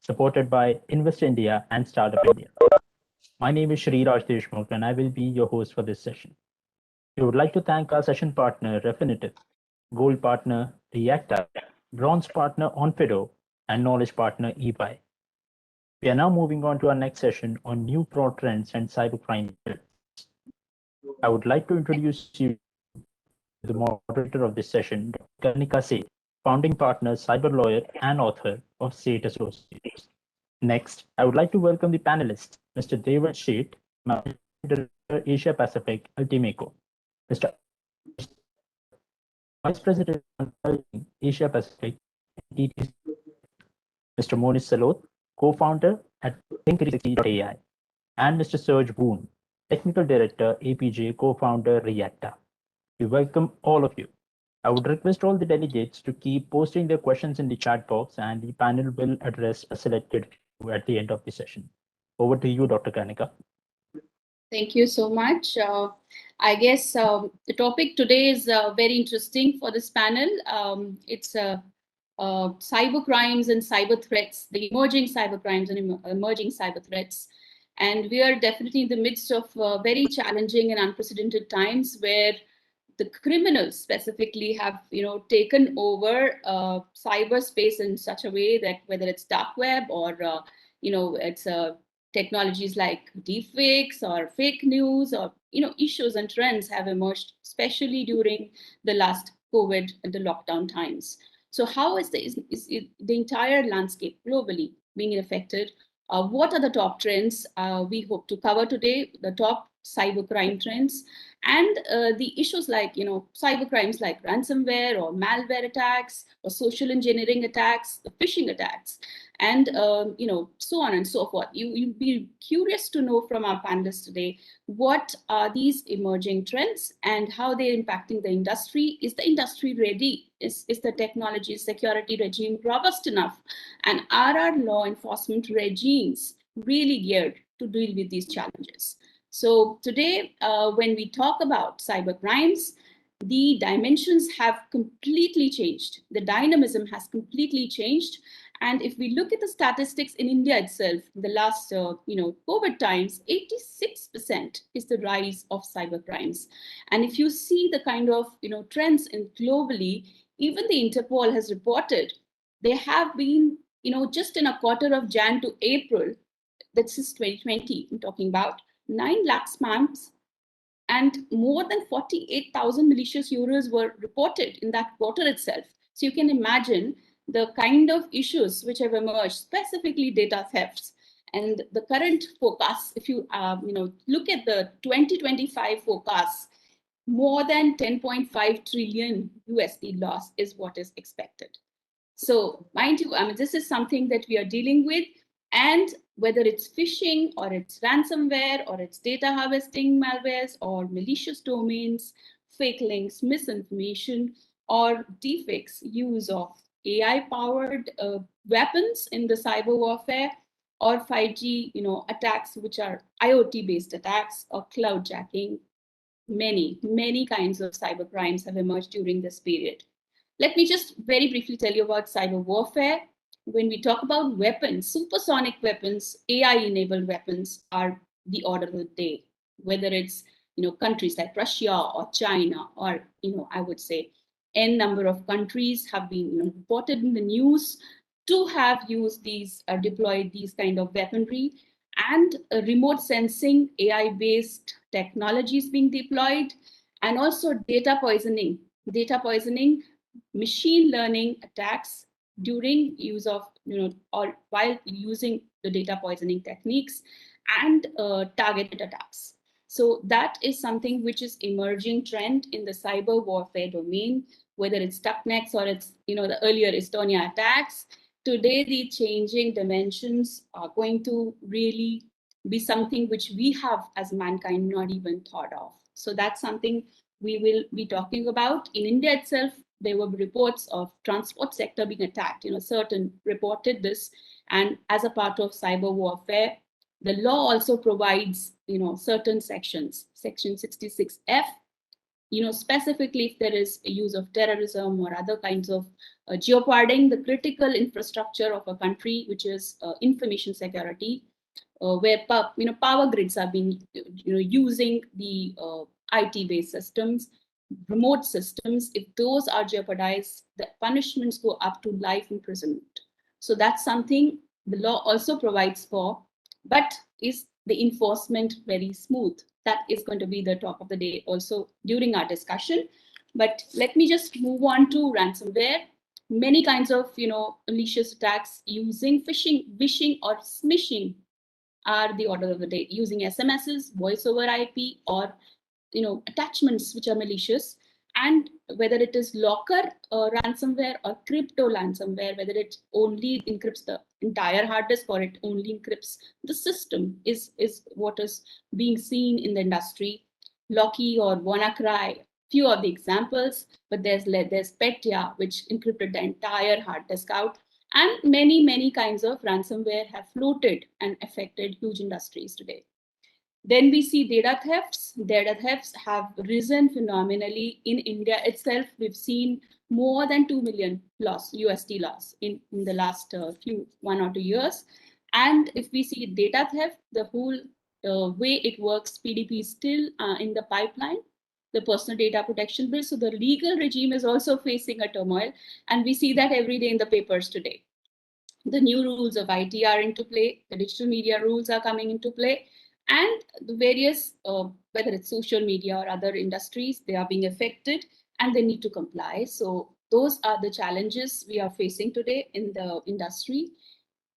supported by Invest India and Startup India. My name is Raj Deshmukh, and I will be your host for this session. We would like to thank our session partner, Refinitiv, Gold partner, Reacta, Bronze partner, Onfido, and Knowledge partner, EY. We are now moving on to our next session on new fraud trends and cybercrime threats. I would like to introduce you to the moderator of this session, Karnika Seth, founding partner, CyberLawyer, and author of Seth Associates. Next, I would like to welcome the panelists, Mr. Deval Sheth, Managing Director, Asia Pacific, Utimaco, Mr. Vice President, Consulting, Asia Pacific, TTC, Mr. Monish Salot, co-founder at Think360.ai, and Mr. Serge Boone, Technical Director, APJ, co-founder, Reacta. We welcome all of you. I would request all the delegates to keep posting their questions in the chat box, and the panel will address a selected few at the end of the session. Over to you, Dr. Karnika. Thank you so much. I guess the topic today is very interesting for this panel. It's cyber crimes and cyber threats, the emerging cyber crimes and emerging cyber threats. And we are definitely in the midst of very challenging and unprecedented times where the criminals specifically have, taken over cyberspace in such a way that whether it's dark web or, it's technologies like deepfakes or fake news or, issues and trends have emerged, especially during the last COVID and the lockdown times. So how is the entire landscape globally being affected? What are the top trends we hope to cover today, the top cybercrime trends, and the issues like, cyber crimes like ransomware or malware attacks or social engineering attacks, the phishing attacks, and, so on and so forth. You'll be curious to know from our panelists today, what are these emerging trends and how they're impacting the industry? Is the industry ready? Is the technology security regime robust enough? And are our law enforcement regimes really geared to deal with these challenges? So today, when we talk about cyber crimes, the dimensions have completely changed. The dynamism has completely changed. And if we look at the statistics in India itself, the last, COVID times, 86% is the rise of cyber crimes. And if you see the kind of, trends in globally, even the Interpol has reported, there have been, just in a quarter of Jan to April, this is 2020, I'm talking about, 9 lakh spams and more than 48,000 malicious URLs were reported in that quarter itself. So you can imagine the kind of issues which have emerged, specifically data thefts. And the current forecast, if you look at the 2025 forecast, more than 10.5 trillion USD loss is what is expected. So mind you, this is something that we are dealing with. And whether it's phishing or it's ransomware or it's data harvesting malwares or malicious domains, fake links, misinformation, or deepfakes, use of AI-powered weapons in the cyber warfare, or 5G, attacks, which are IoT-based attacks or cloud jacking. Many kinds of cyber crimes have emerged during this period. Let me just very briefly tell you about cyber warfare. When we talk about weapons, supersonic weapons, AI-enabled weapons are the order of the day, whether it's, countries like Russia or China, or, I would say N number of countries have been reported in the news to have used these, deployed these kind of weaponry, and remote sensing, AI-based technologies being deployed, and also data poisoning, machine learning attacks during use of, or while using the data poisoning techniques, and targeted attacks. So that is something which is emerging trend in the cyber warfare domain, whether it's Stuxnet or it's, the earlier Estonia attacks. Today, the changing dimensions are going to really be something which we have as mankind not even thought of. So that's something we will be talking about. In India itself, there were reports of transport sector being attacked. Certain reported this, and as a part of cyber warfare, the law also provides, certain sections. Section 66F, specifically if there is a use of terrorism or other kinds of jeopardizing the critical infrastructure of a country, which is information security, where power grids are being using the IT-based systems, remote systems. If those are jeopardized, the punishments go up to life imprisonment. So that's something the law also provides for, but is the enforcement very smooth? That is going to be the talk of the day also during our discussion. But let me just move on to ransomware. Many kinds of malicious attacks using phishing, wishing, or smishing are the order of the day, using SMSs, voice over IP, or attachments which are malicious. And whether it is locker ransomware or crypto ransomware, whether it only encrypts the entire hard disk or it only encrypts the system, is what is being seen in the industry. Locky or WannaCry, few of the examples, but there's Petya, which encrypted the entire hard disk out. And many kinds of ransomware have floated and affected huge industries today. Then we see data thefts. Data thefts have risen phenomenally. In India itself, we've seen more than 2 million USD loss in the last 1 or 2 years. And if we see data theft, the whole way it works, PDP is still in the pipeline, the personal data protection bill. So the legal regime is also facing a turmoil. And we see that every day in the papers today. The new rules of IT are into play. The digital media rules are coming into play. And the various, whether it's social media or other industries, they are being affected and they need to comply. So those are the challenges we are facing today in the industry.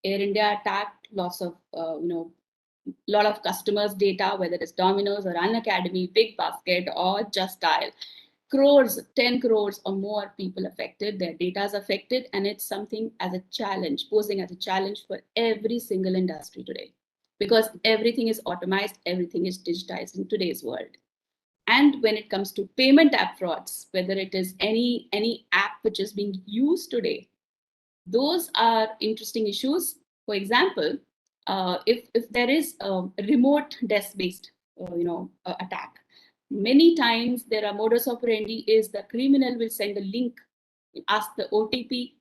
Air India attacked loss of, lot of customers' data, whether it's Domino's or Unacademy, Big Basket, or Just Dial. Crores, 10 crores or more people affected, their data is affected, and it's something as a challenge, posing as a challenge for every single industry today, because everything is automized, everything is digitized in today's world. And when it comes to payment app frauds, whether it is any app which is being used today, those are interesting issues. For example, if there is a remote desk-based attack, many times there are modus operandi is the criminal will send a link, ask the OTP,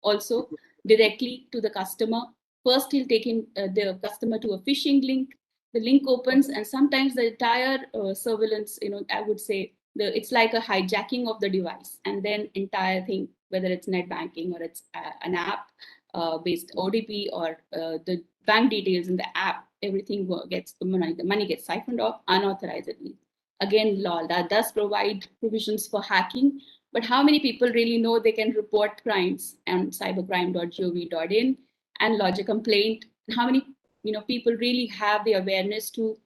also directly to the customer. First, he'll take in the customer to a phishing link. The link opens, and sometimes the entire surveillance, I would say, it's like a hijacking of the device, and then entire thing, whether it's net banking or it's an app based OTP or the bank details in the app, everything gets the money gets siphoned off unauthorizedly. Again, law that does provide provisions for hacking, but how many people really know they can report crimes on cybercrime.gov.in and lodge a complaint? How many people really have the awareness to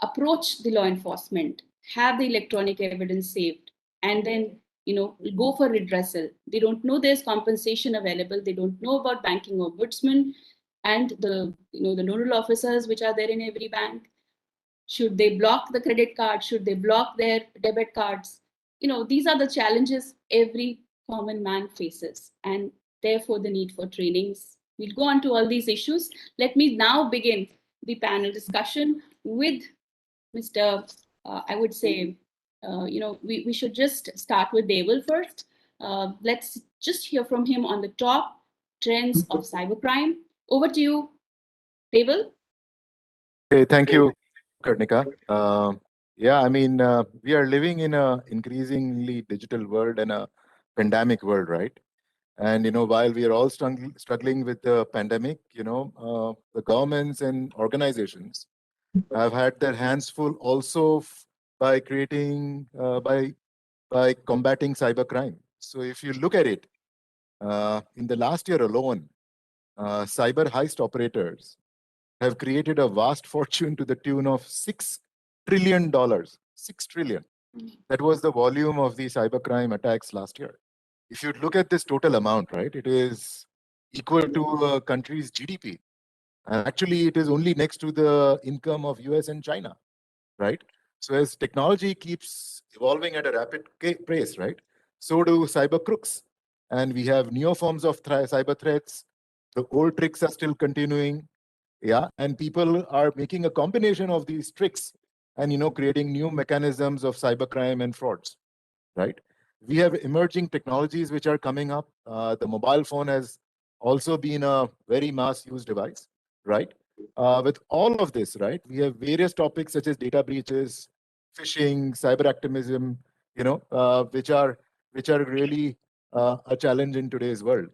approach the law enforcement, have the electronic evidence saved, and then go for redressal? They don't know there's compensation available. They don't know about banking ombudsman and the the nodal officers which are there in every bank. Should they block the credit card? Should they block their debit cards? These are the challenges every common man faces, and therefore the need for trainings. We'll go on to all these issues. Let me now begin the panel discussion with Mr. I would say, we should just start with Deval first. Let's just hear from him on the top trends of cybercrime. Over to you, Deval. Okay, thank you, Karnika. Yeah, I mean, we are living in an increasingly digital world and a pandemic world, right? And while we are all struggling with the pandemic, the governments and organizations have had their hands full also by creating by combating cybercrime. So if you look at it, in the last year alone, cyber heist operators have created a vast fortune to the tune of $6 trillion. $6 trillion. That was the volume of the cybercrime attacks last year. If you look at this total amount, right, it is equal to a country's GDP. And actually, it is only next to the income of US and China, right? So as technology keeps evolving at a rapid pace, right, so do cyber crooks. And we have new forms of cyber threats. The old tricks are still continuing. Yeah, and people are making a combination of these tricks and creating new mechanisms of cybercrime and frauds, right? We have emerging technologies which are coming up. The mobile phone has also been a very mass use device, right? With all of this, right, we have various topics such as data breaches, phishing, cyber activism, which are really a challenge in today's world.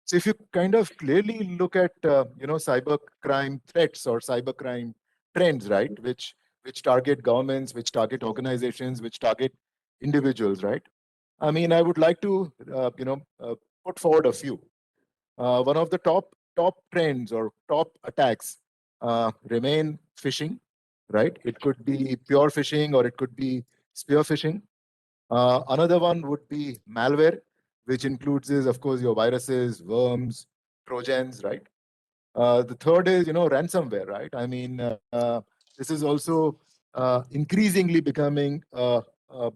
So if you kind of clearly look at cyber crime threats or cyber crime trends, right, which target governments, which target organizations, which target individuals, right? I mean, I would like to put forward a few. One of the top trends or top attacks remain phishing, right? It could be pure phishing or it could be spear phishing. Another one would be malware, which includes, of course, your viruses, worms, trojans, right? The third is, ransomware, right? I mean, this is also increasingly becoming a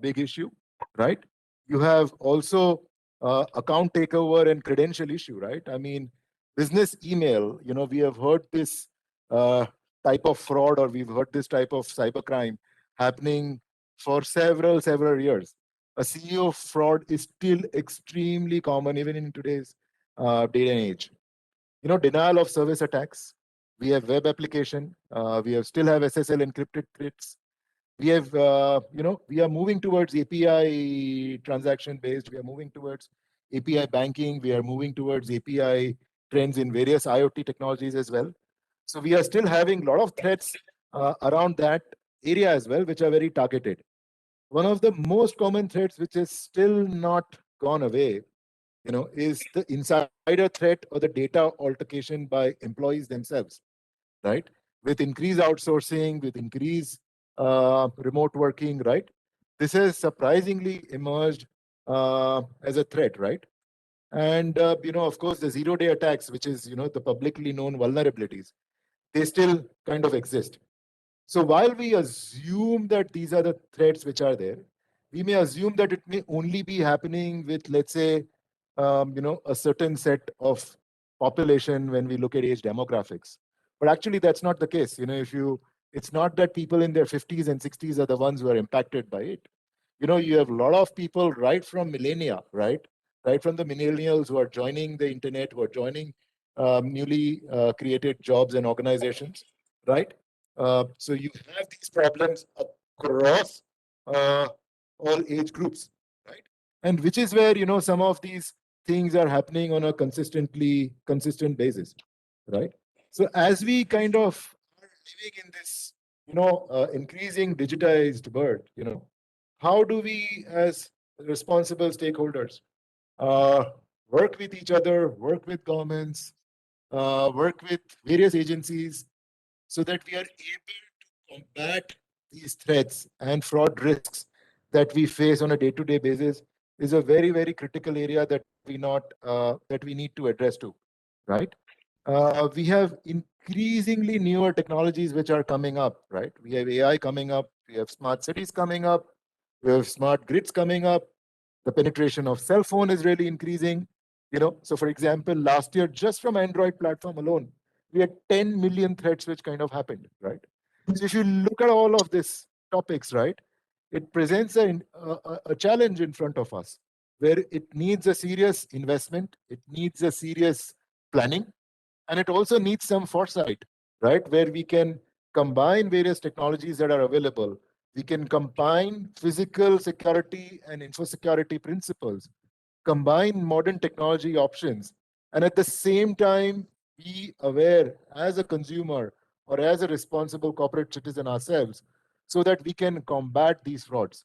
big issue, right? You have also account takeover and credential issue, right? I mean, business email, we have heard this type of fraud, or we've heard this type of cybercrime happening for several years. A CEO fraud is still extremely common even in today's day and age. Denial of service attacks. We have web application. We still have SSL encrypted threats. We have, we are moving towards API transaction based. We are moving towards API banking. We are moving towards API trends in various IoT technologies as well. So we are still having a lot of threats around that area as well, which are very targeted. One of the most common threats, which is still not gone away, is the insider threat or the data altercation by employees themselves, right? With increased outsourcing, with increased remote working, right? This has surprisingly emerged as a threat, right? And, of course, the zero-day attacks, which is, the publicly known vulnerabilities, they still kind of exist. So while we assume that these are the threats which are there, we may assume that it may only be happening with, let's say, a certain set of population when we look at age demographics. But actually, that's not the case. It's not that people in their 50s and 60s are the ones who are impacted by it. You have a lot of people right from millennia, right? Right from the millennials who are joining the internet, who are joining newly created jobs and organizations, right? So you have these problems across all age groups, right? And which is where, some of these things are happening on a consistent basis, right? So as we kind of are living in this, increasing digitized world, how do we as responsible stakeholders uh, work with each other, work with governments, work with various agencies so that we are able to combat these threats and fraud risks that we face on a day-to-day basis is a very critical area that we need to address too, right? We have increasingly newer technologies which are coming up, right? We have AI coming up, we have smart cities coming up, we have smart grids coming up. The penetration of cell phone is really increasing. So for example, last year, just from Android platform alone, we had 10 million threats which kind of happened, right? So if you look at all of these topics, right, it presents a challenge in front of us where it needs a serious investment, it needs a serious planning, and it also needs some foresight, right, where we can combine various technologies that are available. We can combine physical security and info security principles, combine modern technology options, and at the same time be aware as a consumer or as a responsible corporate citizen ourselves so that we can combat these frauds.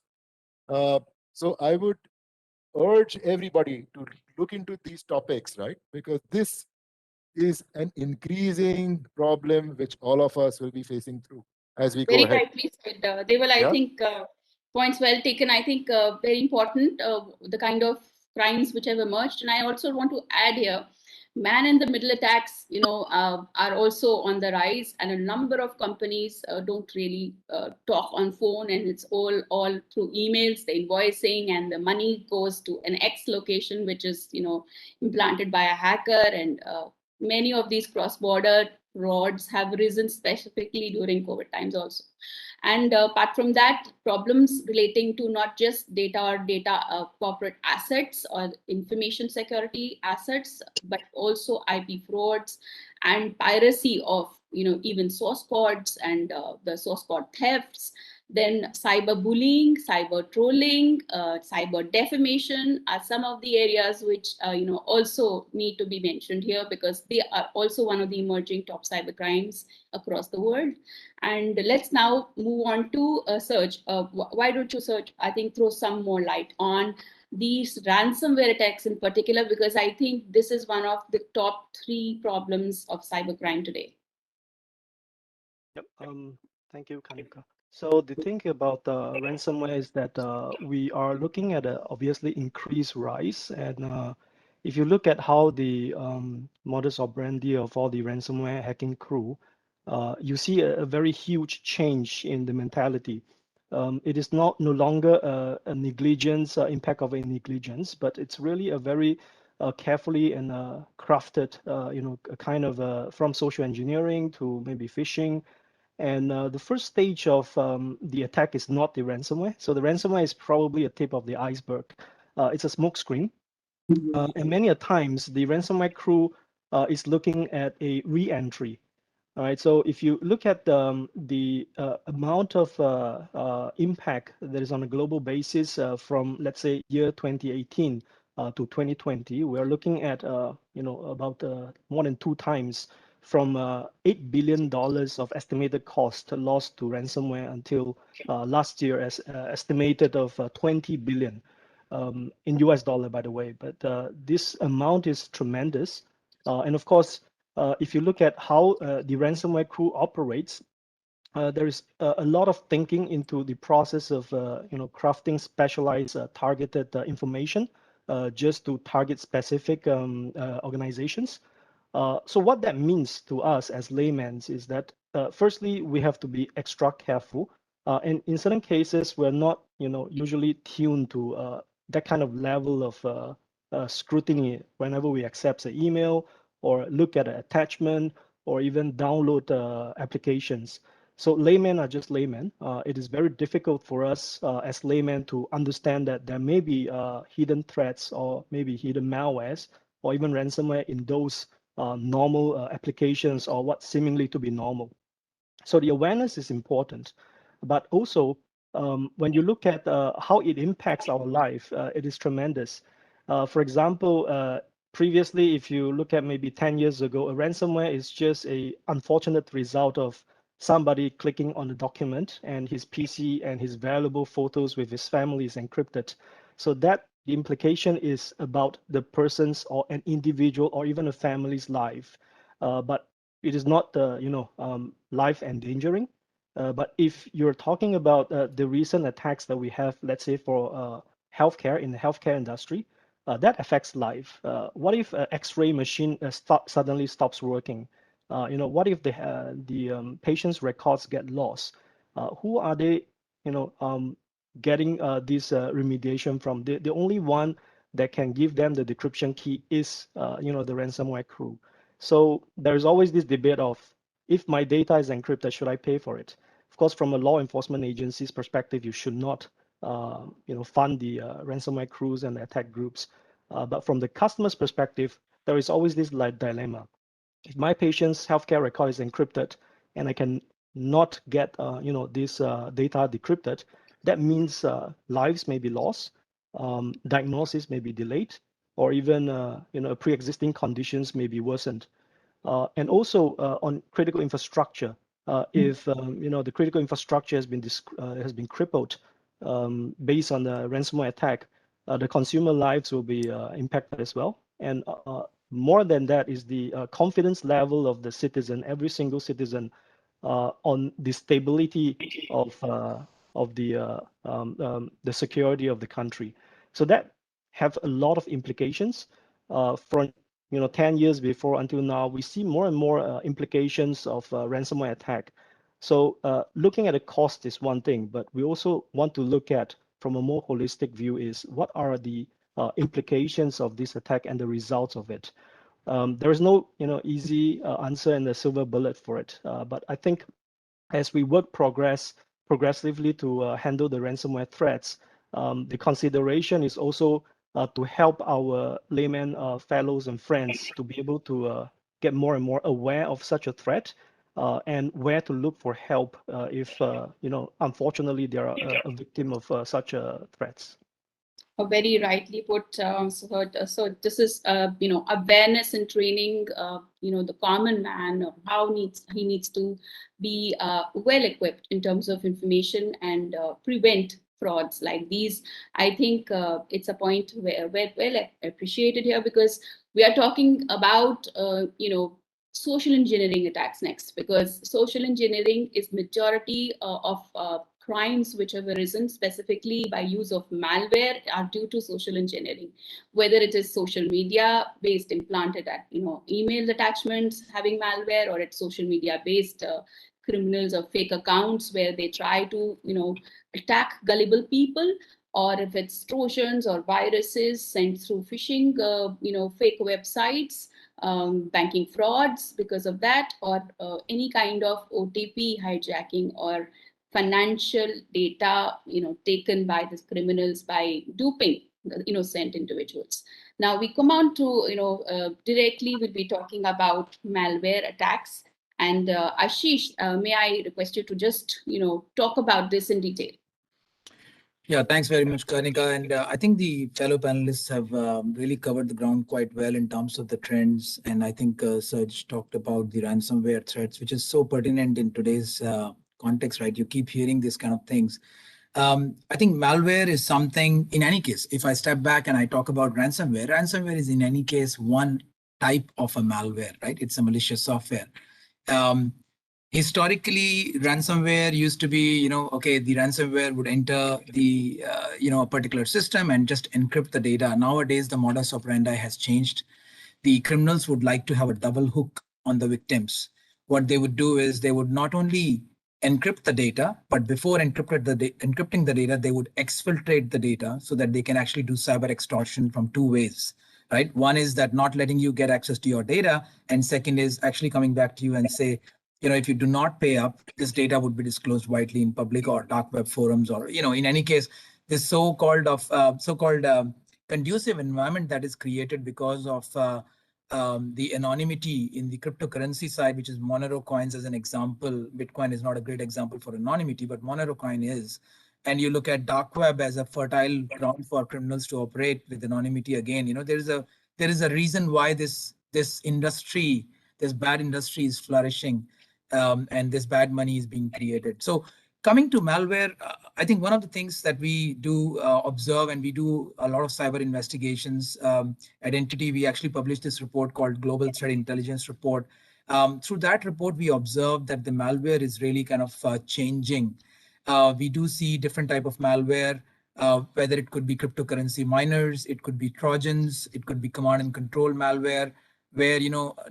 So I would urge everybody to look into these topics, right? Because this is an increasing problem which all of us will be facing through as we go Very ahead. rightly said, Deval. I think points well taken. I think very important, the kind of crimes which have emerged. And I also want to add here, man-in-the-middle attacks, are also on the rise, and a number of companies don't really talk on phone, and it's all through emails, the invoicing, and the money goes to an X location, which is implanted by a hacker, and many of these cross-border frauds have risen specifically during COVID times also. And apart from that, problems relating to not just data or data corporate assets or information security assets, but also IP frauds and piracy of even source codes and the source code thefts. Then cyberbullying, cyber trolling, cyber defamation are some of the areas which also need to be mentioned here, because they are also one of the emerging top cyber crimes across the world. And let's now move on to Serge. Why don't you, Serge, I think throw some more light on these ransomware attacks in particular, because I think this is one of the top 3 problems of cybercrime today. Yep. Thank you, Karnika. So the thing about ransomware is that we are looking at a obviously increased rise, and if you look at how the modus operandi of all the ransomware hacking crew, you see a very huge change in the mentality. It is no longer a negligence, impact of a negligence, but it's really a very carefully and crafted, a kind of from social engineering to maybe phishing. And the first stage of the attack is not the ransomware. So the ransomware is probably a tip of the iceberg. It's a smoke screen. And many a times the ransomware crew is looking at a re-entry. All right, so if you look at the amount of impact that is on a global basis from, let's say, year 2018 to 2020, we're looking at, about more than 2 times, from $8 billion of estimated cost lost to ransomware until last year, as estimated of 20 billion in US dollar, by the way. But this amount is tremendous. And of course, if you look at how the ransomware crew operates, there is a lot of thinking into the process of crafting specialized targeted information just to target specific organizations. So what that means to us as laymen is that firstly, we have to be extra careful, and in certain cases we're not usually tuned to that kind of level of scrutiny whenever we accept an email or look at an attachment or even download applications. So laymen are just laymen. It is very difficult for us as laymen to understand that there may be hidden threats or maybe hidden malwares or even ransomware in those normal applications or what seemingly to be normal. So the awareness is important, but also when you look at how it impacts our life, it is tremendous. For example, previously, if you look at maybe 10 years ago, a ransomware is just a unfortunate result of somebody clicking on the document and his PC and his valuable photos with his family is encrypted. So that the implication is about the person's or an individual or even a family's life, but it is not life endangering. But if you're talking about the recent attacks that we have, let's say for healthcare, in the healthcare industry, that affects life. What if an X-ray machine suddenly stops working? What if the patient's records get lost? Who are they, getting this remediation from? The only one that can give them the decryption key is, the ransomware crew. So there's always this debate of, if my data is encrypted, should I pay for it? Of course, from a law enforcement agency's perspective, you should not, fund the ransomware crews and attack groups. But from the customer's perspective, there is always this dilemma. If my patient's healthcare record is encrypted and I can not get, this data decrypted, that means lives may be lost, diagnosis may be delayed, or even, pre-existing conditions may be worsened. And also on critical infrastructure, if the critical infrastructure has been crippled based on the ransomware attack, the consumer lives will be impacted as well. And more than that is the confidence level of the citizen, every single citizen, on the stability of the security of the country. So that have a lot of implications. From 10 years before until now, we see more and more implications of ransomware attack. So looking at the cost is one thing, but we also want to look at, from a more holistic view, is what are the implications of this attack and the results of it. There is no easy answer and a silver bullet for it. But I think as we work progressively to handle the ransomware threats, the consideration is also to help our layman fellows and friends to be able to get more and more aware of such a threat and where to look for help if unfortunately they are a victim of such threats. Very rightly put. So this is awareness and training. The common man of how he needs to be well equipped in terms of information and prevent frauds like these. I think it's a point where well appreciated here, because we are talking about social engineering attacks next, because social engineering is majority of crimes which have arisen specifically by use of malware are due to social engineering, whether it is social media based implanted at email attachments having malware, or it's social media based criminals or fake accounts where they try to attack gullible people, or if it's trojans or viruses sent through phishing fake websites, banking frauds because of that, or any kind of OTP hijacking or financial data taken by the criminals by duping the innocent individuals. Now we come on to directly we'll be talking about malware attacks, and Ashish, may I request you to just talk about this in detail? Yeah, thanks very much, Karnika. And I think the fellow panelists have really covered the ground quite well in terms of the trends. And I think Serge talked about the ransomware threats, which is so pertinent in today's context, right? You keep hearing these kind of things. I think malware is something, in any case, if I step back and I talk about ransomware, ransomware is in any case one type of a malware, right? It's a malicious software. Historically, ransomware used to be, okay, the ransomware would enter the, a particular system and just encrypt the data. Nowadays, the modus operandi has changed. The criminals would like to have a double hook on the victims. What they would do is they would not only encrypt the data, but before encrypting the data, they would exfiltrate the data so that they can actually do cyber extortion from two ways, right? One is that not letting you get access to your data. And second is actually coming back to you and say, if you do not pay up, this data would be disclosed widely in public or dark web forums, or, in any case, this so-called conducive environment that is created because of the anonymity in the cryptocurrency side, which is Monero coins as an example. Bitcoin is not a great example for anonymity, but Monero coin is. And you look at dark web as a fertile ground for criminals to operate with anonymity again. There is a reason why this industry, this bad industry is flourishing. And this bad money is being created. So coming to malware, I think one of the things that we do observe, and we do a lot of cyber investigations at Entity, we actually published this report called Global Threat Intelligence Report. Through that report, we observed that the malware is really kind of changing. We do see different type of malware, whether it could be cryptocurrency miners, it could be Trojans, it could be command and control malware, where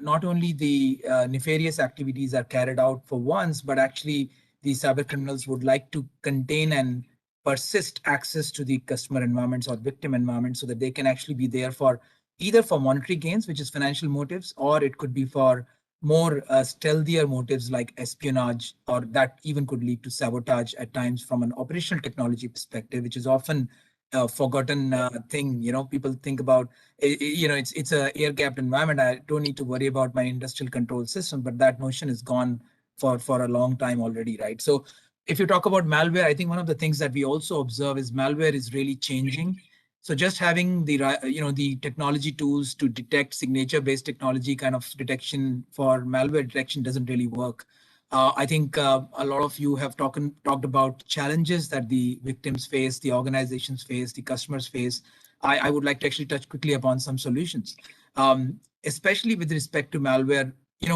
not only the nefarious activities are carried out for once, but actually the cyber criminals would like to contain and persist access to the customer environments or victim environments so that they can actually be there for either for monetary gains, which is financial motives, or it could be for more stealthier motives like espionage, or that even could lead to sabotage at times from an operational technology perspective, which is often forgotten thing. People think about, it's a air-gapped environment. I don't need to worry about my industrial control system, but that notion is gone for a long time already, right? So if you talk about malware, I think one of the things that we also observe is malware is really changing. So just having the technology tools to detect signature-based technology kind of detection for malware detection doesn't really work. I think a lot of you have talked about challenges that the victims face, the organizations face, the customers face. I would like to actually touch quickly upon some solutions, especially with respect to malware.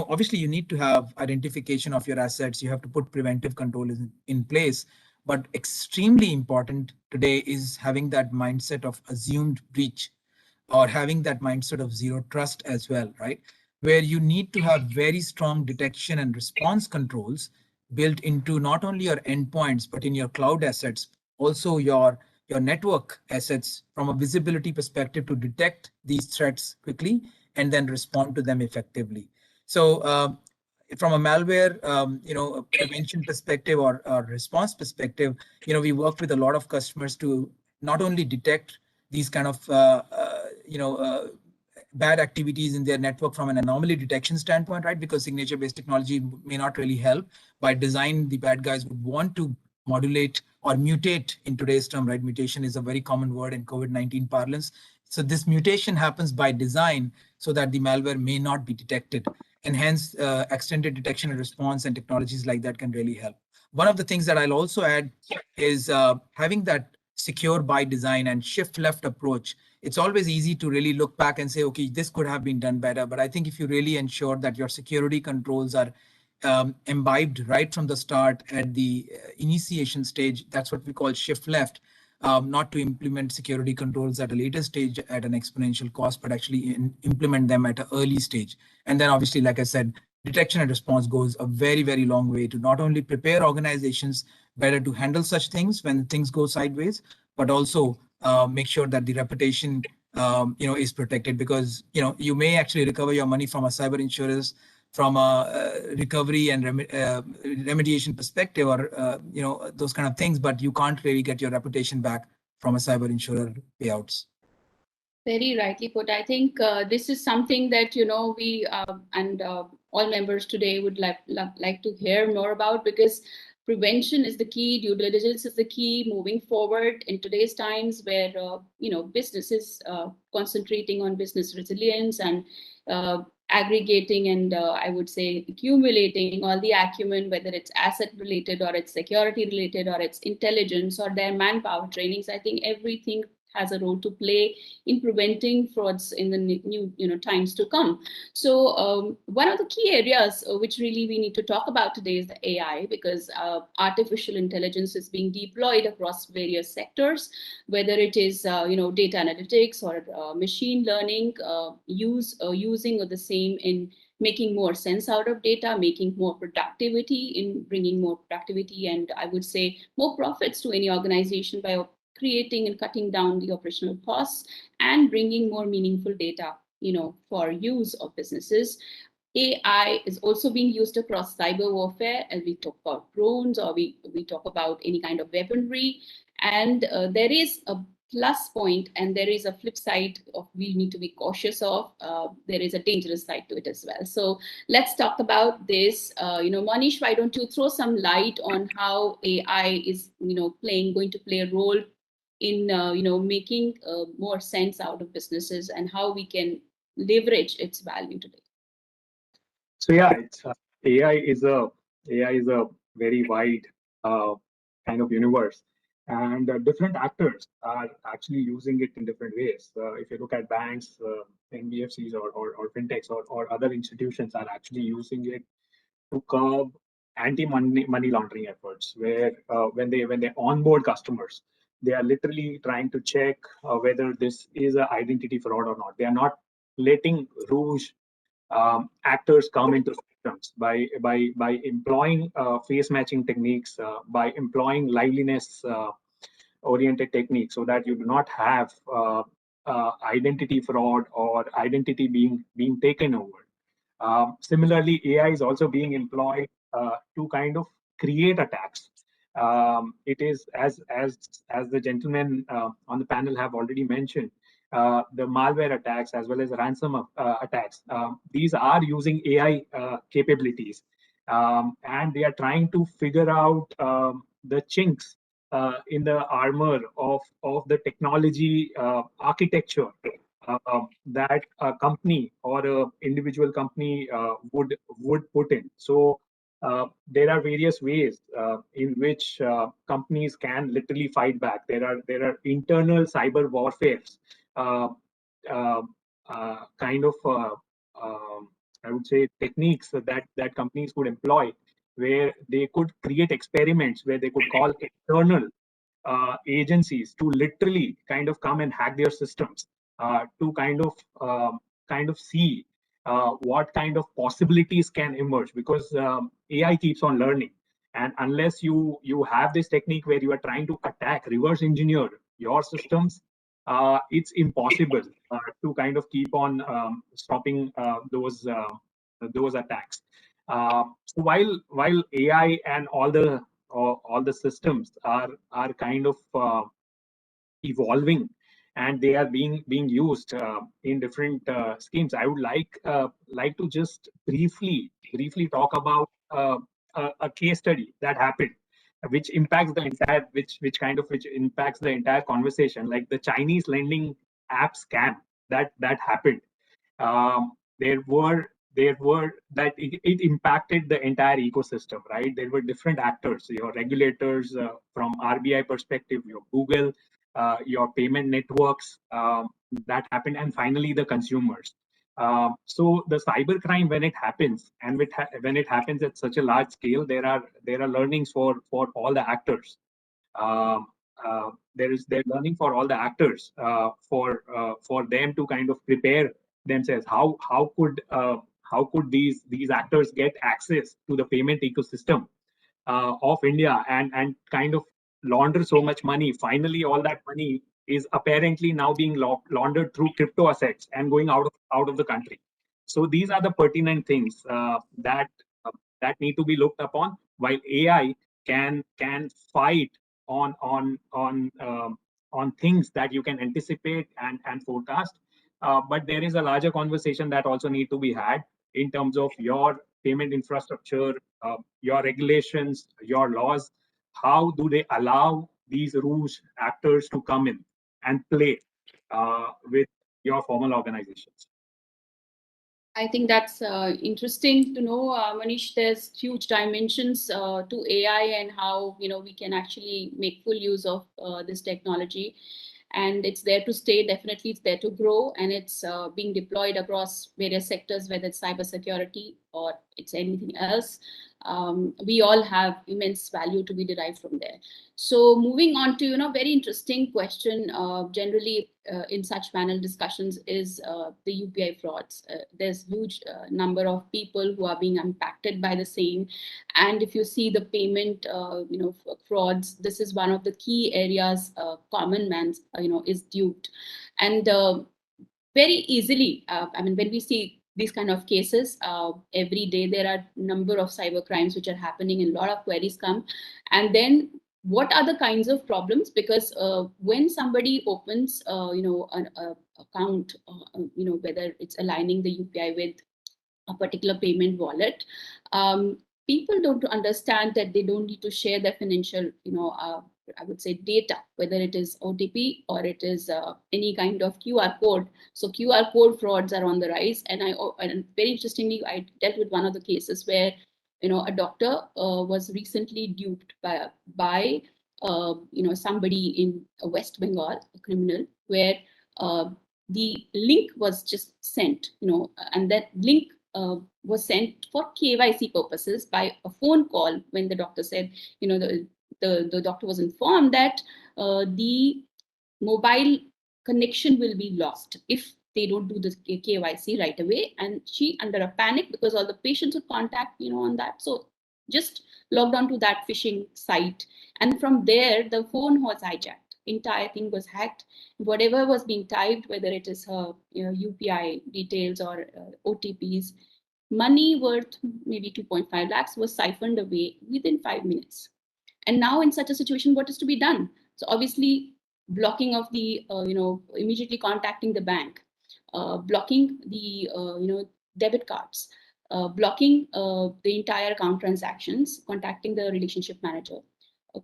Obviously you need to have identification of your assets. You have to put preventive control in place. But extremely important today is having that mindset of assumed breach, or having that mindset of zero trust as well, right? Where you need to have very strong detection and response controls built into not only your endpoints, but in your cloud assets, also your network assets from a visibility perspective to detect these threats quickly and then respond to them effectively. So from a malware, prevention perspective or response perspective, we work with a lot of customers to not only detect these kind of bad activities in their network from an anomaly detection standpoint, right? Because signature-based technology may not really help. By design, the bad guys would want to modulate or mutate in today's term, right? Mutation is a very common word in COVID-19 parlance. So this mutation happens by design so that the malware may not be detected. And hence, extended detection and response and technologies like that can really help. One of the things that I'll also add is having that secure by design and shift left approach. It's always easy to really look back and say, okay, this could have been done better. But I think if you really ensure that your security controls are imbibed right from the start at the initiation stage, that's what we call shift left, not to implement security controls at a later stage at an exponential cost, but actually implement them at an early stage. And then obviously, like I said, detection and response goes a very, very long way to not only prepare organizations better to handle such things when things go sideways, but also make sure that the reputation is protected, because you may actually recover your money from a cyber insurance from a recovery and remediation perspective, or those kind of things, but you can't really get your reputation back from a cyber insurer payouts. Very rightly put. I think this is something that we and all members today would like to hear more about, because prevention is the key, due diligence is the key moving forward in today's times, where businesses concentrating on business resilience and aggregating and I would say accumulating all the acumen, whether it's asset related or it's security related or it's intelligence or their manpower trainings. I think everything has a role to play in preventing frauds in the new times to come. So one of the key areas which really we need to talk about today is the AI, because artificial intelligence is being deployed across various sectors, whether it is data analytics or machine learning, using of the same in making more sense out of data, making more productivity, in bringing more productivity and I would say more profits to any organization by creating and cutting down the operational costs and bringing more meaningful data, for use of businesses. AI is also being used across cyber warfare, as we talk about drones or we talk about any kind of weaponry. And there is a plus point and there is a flip side of we need to be cautious of. There is a dangerous side to it as well. So let's talk about this. Monish, why don't you throw some light on how AI is, going to play a role in making more sense out of businesses and how we can leverage its value today. So yeah, it's AI is a very wide kind of universe, and different actors are actually using it in different ways. If you look at banks, NBFCs or fintechs or other institutions are actually using it to curb anti-money laundering efforts, where when they onboard customers, they are literally trying to check whether this is an identity fraud or not. They are not letting rouge actors come into systems by employing face matching techniques, by employing liveliness oriented techniques, so that you do not have identity fraud or identity being taken over. Similarly, AI is also being employed to kind of create attacks. It is as the gentlemen on the panel have already mentioned, the malware attacks as well as ransom attacks. These are using AI capabilities, and they are trying to figure out the chinks in the armor of the technology architecture that a company or a individual company would put in. So there are various ways in which companies can literally fight back. There are internal cyber warfares, kind of I would say techniques that companies could employ, where they could create experiments where they could call external agencies to literally kind of come and hack their systems to kind of see what kind of possibilities can emerge, because AI keeps on learning, and unless you have this technique where you are trying to attack, reverse engineer your systems, it's impossible to kind of keep on stopping those attacks. So while AI and all the systems are kind of evolving, and they are being used in different schemes, I would like to just briefly talk about a case study that happened, which impacts the entire which impacts the entire conversation, like the Chinese lending app scam that happened. There were that it impacted the entire ecosystem, right? There were different actors, your regulators, from RBI perspective, your Google, your payment networks, that happened, and finally the consumers. So the cybercrime, when it happens, and when it happens at such a large scale, there are learnings for all the actors. Um, they're learning for all the actors, for them to kind of prepare themselves. How could these actors get access to the payment ecosystem of India, and kind of launder so much money? Finally, all that money is apparently now being laundered through crypto assets and going out of the country. So these are the pertinent things that need to be looked upon. While AI can fight on things that you can anticipate and forecast, but there is a larger conversation that also need to be had in terms of your payment infrastructure, your regulations, your laws. How do they allow these rules actors to come in and play with your formal organizations? I think that's interesting to know, Monish. There's huge dimensions to AI and how we can actually make full use of this technology, and it's there to stay. Definitely, it's there to grow, and it's being deployed across various sectors, whether it's cybersecurity or it's anything else. We all have immense value to be derived from there. So moving on to very interesting question. Generally, in such panel discussions is the UPI frauds. There's huge number of people who are being impacted by the same, and if you see the payment, frauds, this is one of the key areas common man, is duped, and very easily. I mean, when we see these kind of cases every day, there are number of cyber crimes which are happening, and a lot of queries come, and then what are the kinds of problems? Because when somebody opens, an account, whether it's aligning the UPI with a particular payment wallet, people don't understand that they don't need to share their financial, I would say, data, whether it is OTP or it is any kind of QR code. So QR code frauds are on the rise, and very interestingly, I dealt with one of the cases where a doctor was recently duped by somebody in West Bengal, a criminal, where the link was just sent, and that link was sent for KYC purposes by a phone call, when the doctor said, the doctor was informed that the mobile connection will be lost if they don't do the KYC right away. And she, under a panic, because all the patients would contact, on that, so just logged on to that phishing site. And from there, the phone was hijacked. Entire thing was hacked. Whatever was being typed, whether it is her UPI details or OTPs, money worth maybe 2.5 lakhs was siphoned away within 5 minutes. And now in such a situation, what is to be done? So obviously, blocking of the, immediately contacting the bank, blocking the, debit cards, blocking the entire account transactions, contacting the relationship manager,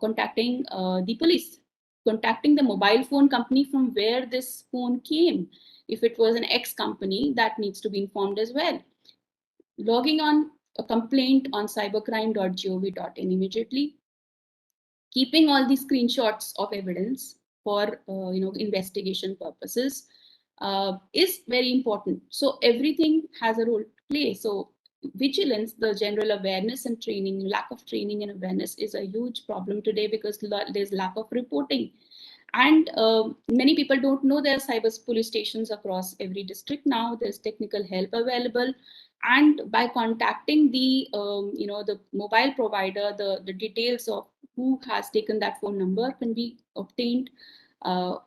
contacting the police, contacting the mobile phone company from where this phone came. If it was an X company, that needs to be informed as well. Logging on a complaint on cybercrime.gov.in immediately, keeping all these screenshots of evidence for investigation purposes is very important. So everything has a role to play. So vigilance, the general awareness and training, lack of training and awareness is a huge problem today, because there's lack of reporting. And many people don't know there are cyber police stations across every district now. There's technical help available, and by contacting the the mobile provider, the details of who has taken that phone number can be obtained.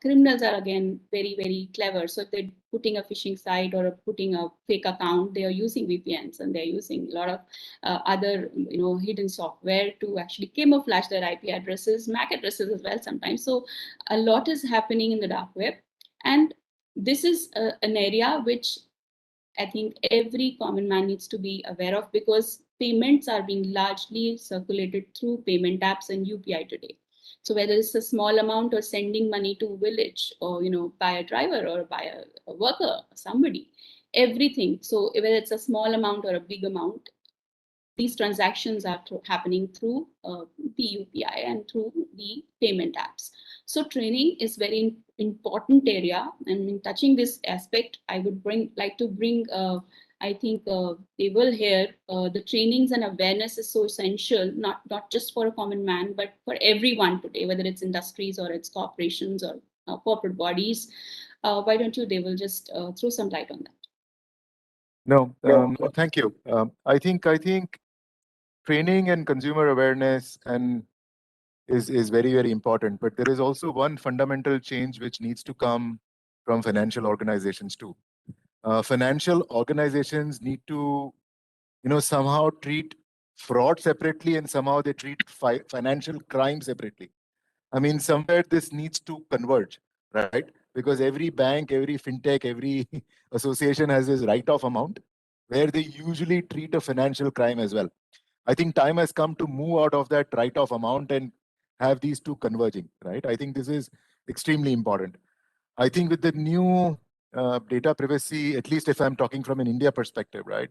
Criminals are again very, very clever. So if they're putting a phishing site or putting a fake account, they are using VPNs and they're using a lot of other hidden software to actually camouflage their IP addresses, MAC addresses as well sometimes. So a lot is happening in the dark web. And this is an area which I think every common man needs to be aware of, because payments are being largely circulated through payment apps and UPI today. So whether it's a small amount or sending money to a village, or by a driver or by a worker, somebody, everything. So whether it's a small amount or a big amount, these transactions are happening through the UPI and through the payment apps. So training is very important area. And in touching this aspect, I would like to bring, I think Deval here, the trainings and awareness is so essential, not just for a common man, but for everyone today, whether it's industries or it's corporations or corporate bodies. Why don't you, Deval, just throw some light on that? No, thank you. I think training and consumer awareness is very, very important. But there is also one fundamental change which needs to come from financial organizations too. Financial organizations need to, somehow treat fraud separately, and somehow they treat financial crime separately. I mean, somewhere this needs to converge, right? Because every bank, every fintech, every association has this write-off amount where they usually treat a financial crime as well. I think time has come to move out of that write-off amount and have these two converging, right? I think this is extremely important. I think with the new data privacy, at least if I'm talking from an India perspective, right?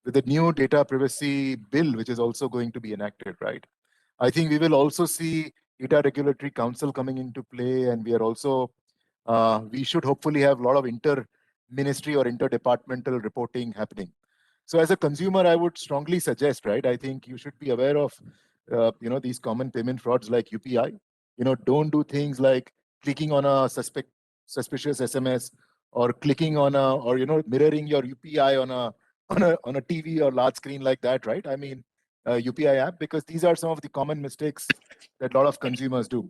With the new data privacy bill, which is also going to be enacted, right? I think we will also see Data Regulatory Council coming into play, and we are also, we should hopefully have a lot of inter-ministry or interdepartmental reporting happening. So as a consumer, I would strongly suggest, right? I think you should be aware of, these common payment frauds like UPI. Don't do things like clicking on a suspicious SMS, or clicking on or mirroring your UPI on a TV or large screen like that, right? I mean, UPI app, because these are some of the common mistakes that a lot of consumers do.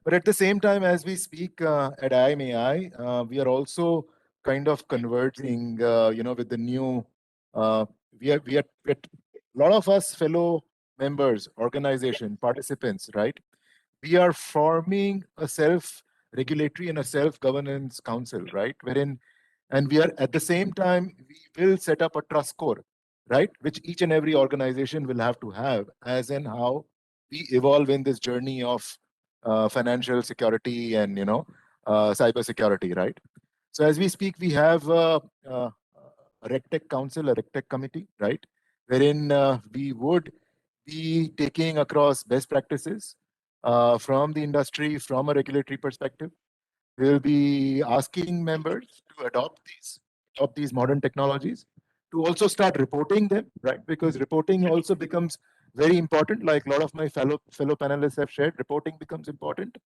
But at the same time, as we speak at IMAI, we are also kind of converging, with the new, we are a lot of us fellow members, organization, participants, right? We are forming a self-regulatory and a self-governance council, right? And we are at the same time, we will set up a trust core, right? Which each and every organization will have to have, as in how we evolve in this journey of financial security and, cyber security, right? So as we speak, we have a RegTech council, a RegTech committee, right? Wherein we would be taking across best practices from the industry, from a regulatory perspective. We'll be asking members to adopt these modern technologies, to also start reporting them, right? Because reporting also becomes very important. Like a lot of my fellow panelists have shared, reporting becomes important.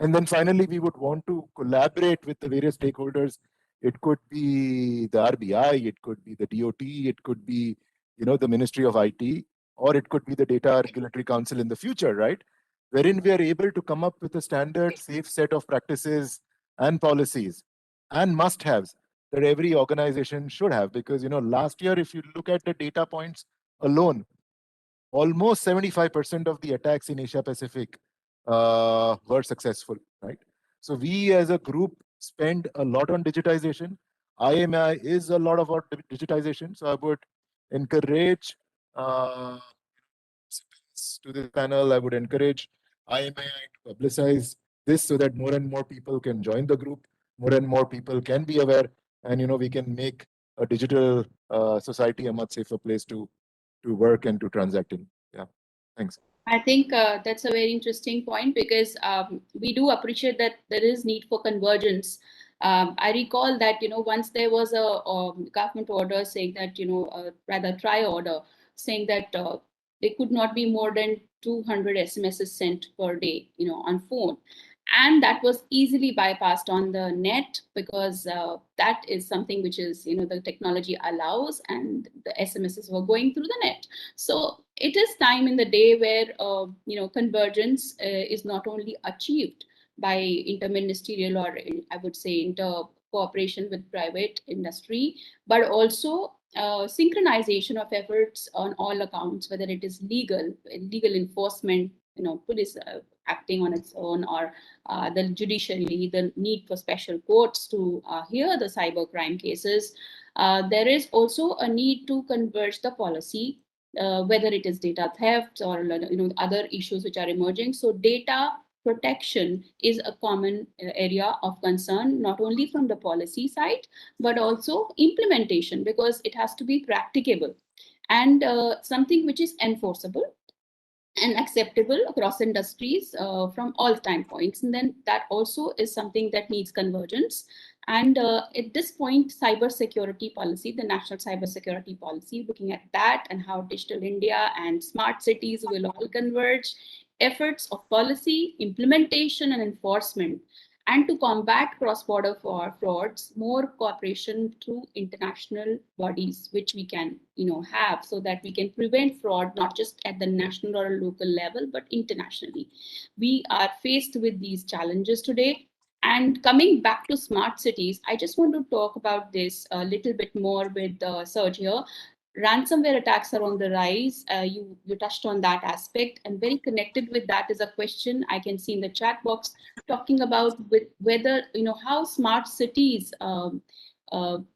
And then finally, we would want to collaborate with the various stakeholders. It could be the RBI, it could be the DOT, it could be, the Ministry of IT, or it could be the Data Regulatory Council in the future, right? Wherein we are able to come up with a standard, safe set of practices and policies and must-haves that every organization should have. Because, last year, if you look at the data points alone, almost 75% of the attacks in Asia Pacific were successful, right? So we as a group spend a lot on digitization. IMI is a lot about digitization. So I would encourage to this panel, I would encourage IMI to publicize this so that more and more people can join the group, more and more people can be aware, and we can make a digital society a much safer place to work and to transact in. Yeah, thanks. I think that's a very interesting point, because we do appreciate that there is need for convergence. I recall that, once there was a government order saying that, rather try order saying that there could not be more than 200 SMSs sent per day, on phone. And that was easily bypassed on the net, because that is something which is, the technology allows, and the SMSs were going through the net. So it is time in the day where, convergence is not only achieved, by interministerial or I would say inter cooperation with private industry, but also synchronization of efforts on all accounts, whether it is legal enforcement, police acting on its own, or the judiciary, the need for special courts to hear the cybercrime cases. There is also a need to converge the policy, whether it is data theft or other issues which are emerging. So data protection is a common area of concern, not only from the policy side, but also implementation, because it has to be practicable and something which is enforceable and acceptable across industries from all time points. And then that also is something that needs convergence. And at this point, cybersecurity policy, the national cybersecurity policy, looking at that and how digital India and smart cities will all converge, efforts of policy, implementation and enforcement, and to combat cross-border frauds, more cooperation through international bodies, which we can have, so that we can prevent fraud, not just at the national or local level, but internationally. We are faced with these challenges today. And coming back to smart cities, I just want to talk about this a little bit more with Serge here. Ransomware attacks are on the rise. You touched on that aspect, and very connected with that is a question I can see in the chat box talking about whether, how smart cities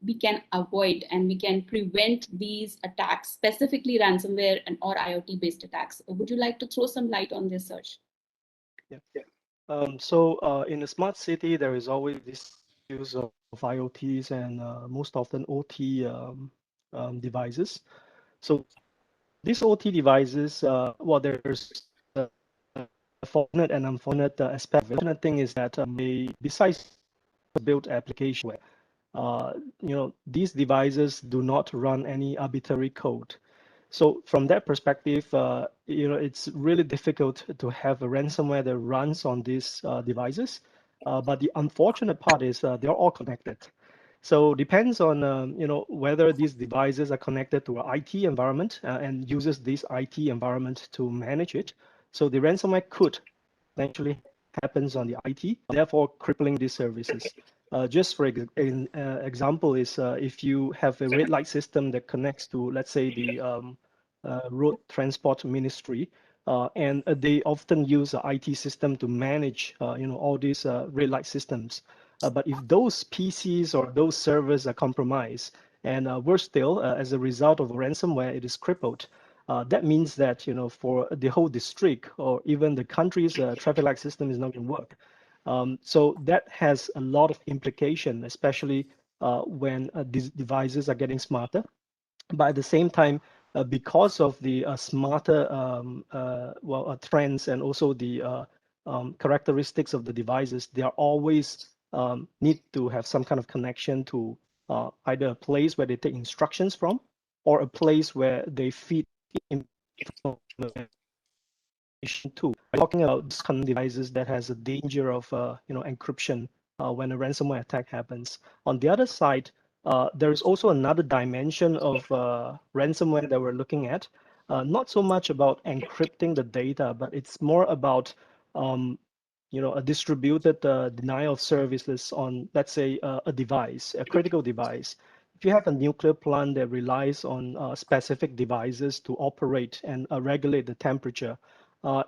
we can avoid and we can prevent these attacks, specifically ransomware and or IoT based attacks. Would you like to throw some light on this, Serge? Yeah. So in a smart city, there is always this use of IoTs and most often OT devices. So these OT devices, well, there's a fortunate and unfortunate aspect. The fortunate thing is that they, besides built application where, these devices do not run any arbitrary code. So from that perspective, it's really difficult to have a ransomware that runs on these devices. But the unfortunate part is they're all connected. So depends on whether these devices are connected to an IT environment and uses this IT environment to manage it. So the ransomware could eventually happens on the IT, therefore crippling these services. Just for example is if you have a red light system that connects to, let's say, the road transport ministry, and they often use an IT system to manage all these red light systems. But if those PCs or those servers are compromised, and worse still, as a result of ransomware, it is crippled, that means that for the whole district or even the country's traffic light system is not going to work. So that has a lot of implication, especially when these devices are getting smarter. But at the same time, because of the smarter trends and also the characteristics of the devices, they are always need to have some kind of connection to either a place where they take instructions from or a place where they feed information to. We're talking about these kind of devices that has a danger of encryption when a ransomware attack happens. On the other side, there is also another dimension of ransomware that we're looking at. Not so much about encrypting the data, but it's more about a distributed denial of services on, let's say, a device, a critical device. If you have a nuclear plant that relies on specific devices to operate and regulate the temperature,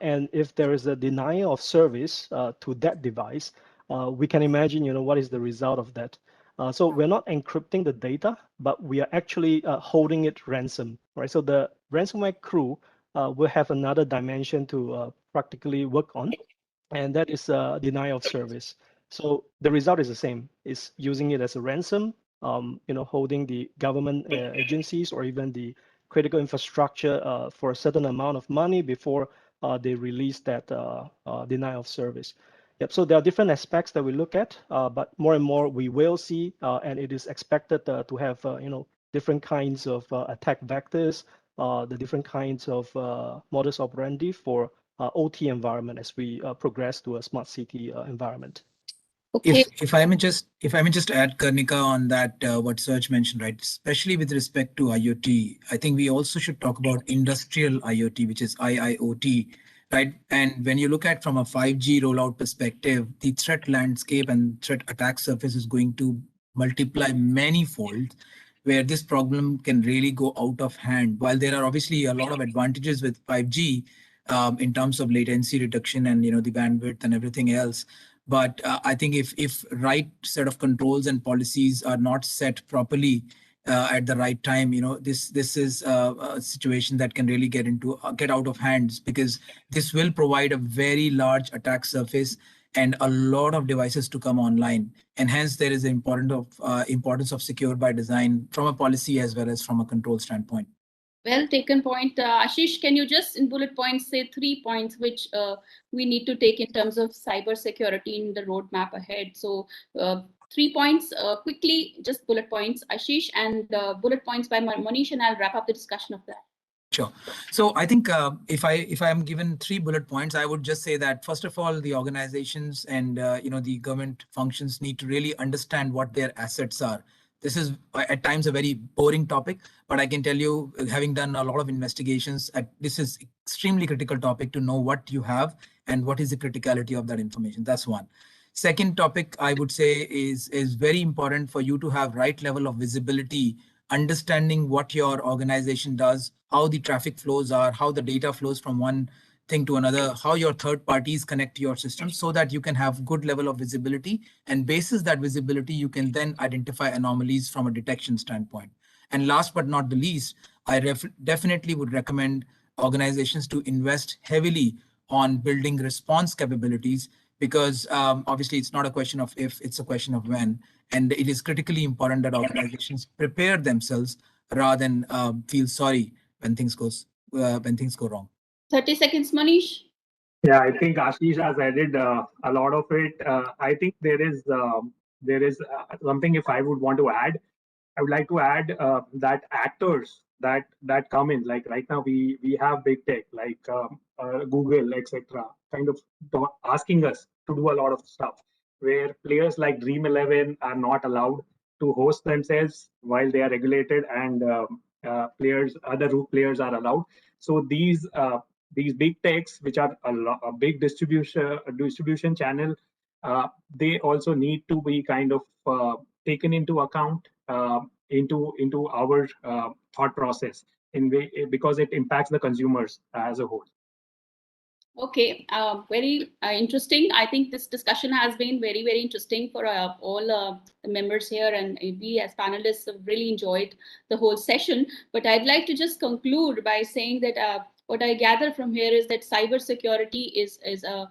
and if there is a denial of service to that device, we can imagine, what is the result of that. So we're not encrypting the data, but we are actually holding it ransom, right? So the ransomware crew will have another dimension to practically work on, and that is denial of service. So the result is the same. It's using it as a ransom, holding the government agencies or even the critical infrastructure for a certain amount of money before they release that denial of service. Yep. So there are different aspects that we look at, but more and more we will see, and it is expected to have different kinds of attack vectors, the different kinds of modus operandi for OT environment as we progress to a smart city environment. Okay. If I may just add, Karnika, on that what Serge mentioned, right? Especially with respect to IoT, I think we also should talk about industrial IoT, which is IIoT, right? And when you look at from a 5G rollout perspective, the threat landscape and threat attack surface is going to multiply many-fold, where this problem can really go out of hand. While there are obviously a lot of advantages with 5G in terms of latency reduction and the bandwidth and everything else, but I think if right set of controls and policies are not set properly at the right time, this is a situation that can really get out of hands, because this will provide a very large attack surface and a lot of devices to come online, and hence there is the importance of secure by design from a policy as well as from a control standpoint. Well taken point. Ashish, can you just in bullet points say 3 points which we need to take in terms of cyber security in the roadmap ahead? So 3 points quickly, just bullet points, Ashish, and bullet points by Monish, and I'll wrap up the discussion of that. Sure. So I think if I am given 3 bullet points, I would just say that first of all, the organizations and the government functions need to really understand what their assets are. This is at times a very boring topic, but I can tell you, having done a lot of investigations, this is extremely critical topic to know what you have and what is the criticality of that information. That's one. Second topic I would say is very important for you to have right level of visibility, understanding what your organization does, how the traffic flows are, how the data flows from one thing to another, how your third parties connect to your system, so that you can have good level of visibility, and basis that visibility, you can then identify anomalies from a detection standpoint. And last but not the least, I definitely would recommend organizations to invest heavily on building response capabilities, because obviously it's not a question of if, it's a question of when. And it is critically important that organizations prepare themselves rather than feel sorry when things go wrong. 30 seconds, Monish. Yeah, I think Ashish has added a lot of it. I think there is something if I would want to add. I would like to add that actors that come in, like right now we have big tech like Google, etc., kind of asking us to do a lot of stuff, where players like Dream11 are not allowed to host themselves while they are regulated, and other root players are allowed. So these big techs, which are a big distribution channel, they also need to be kind of taken into account into our thought process because it impacts the consumers as a whole. Okay, very interesting. I think this discussion has been very, very interesting for all the members here, and we as panelists have really enjoyed the whole session. But I'd like to just conclude by saying that what I gather from here is that cybersecurity is a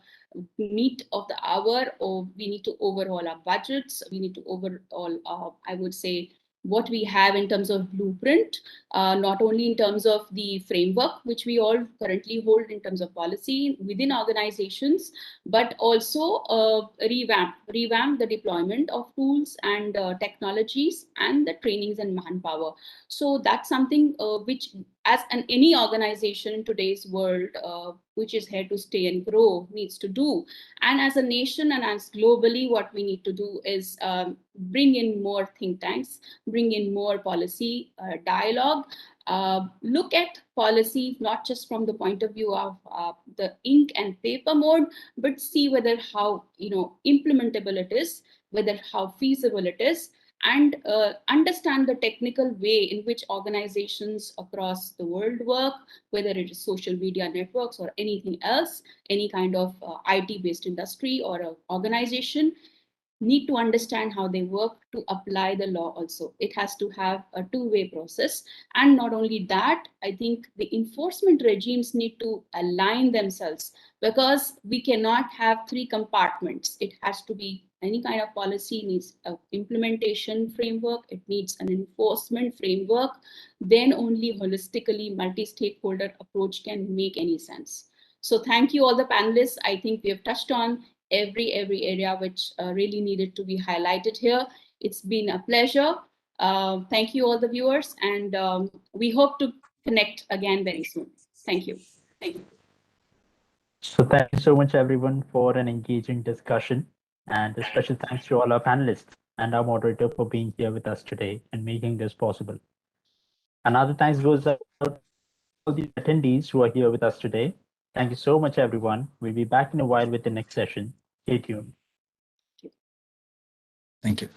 need of the hour, or we need to overhaul our budgets. We need to overhaul, I would say, what we have in terms of blueprint, not only in terms of the framework, which we all currently hold in terms of policy within organizations, but also revamp the deployment of tools and technologies and the trainings and manpower. So that's something which, as any organization in today's world, which is here to stay and grow, needs to do. And as a nation and as globally, what we need to do is bring in more think tanks, bring in more policy dialogue, look at policy not just from the point of view of the ink and paper mode, but see whether how implementable it is, whether how feasible it is, and understand the technical way in which organizations across the world work, whether it is social media networks or anything else, any kind of IT-based industry or organization, need to understand how they work to apply the law also. It has to have a two-way process. And not only that, I think the enforcement regimes need to align themselves, because we cannot have 3 compartments. It has to be, any kind of policy needs an implementation framework, it needs an enforcement framework, then only holistically multi-stakeholder approach can make any sense. So thank you all the panelists. I think we have touched on every area which really needed to be highlighted here. It's been a pleasure. Thank you all the viewers, and we hope to connect again very soon. Thank you. Thank you. So thank you so much, everyone, for an engaging discussion. And a special thanks to all our panelists and our moderator for being here with us today and making this possible. Another thanks goes out to all the attendees who are here with us today. Thank you so much, everyone. We'll be back in a while with the next session. Stay tuned. Thank you.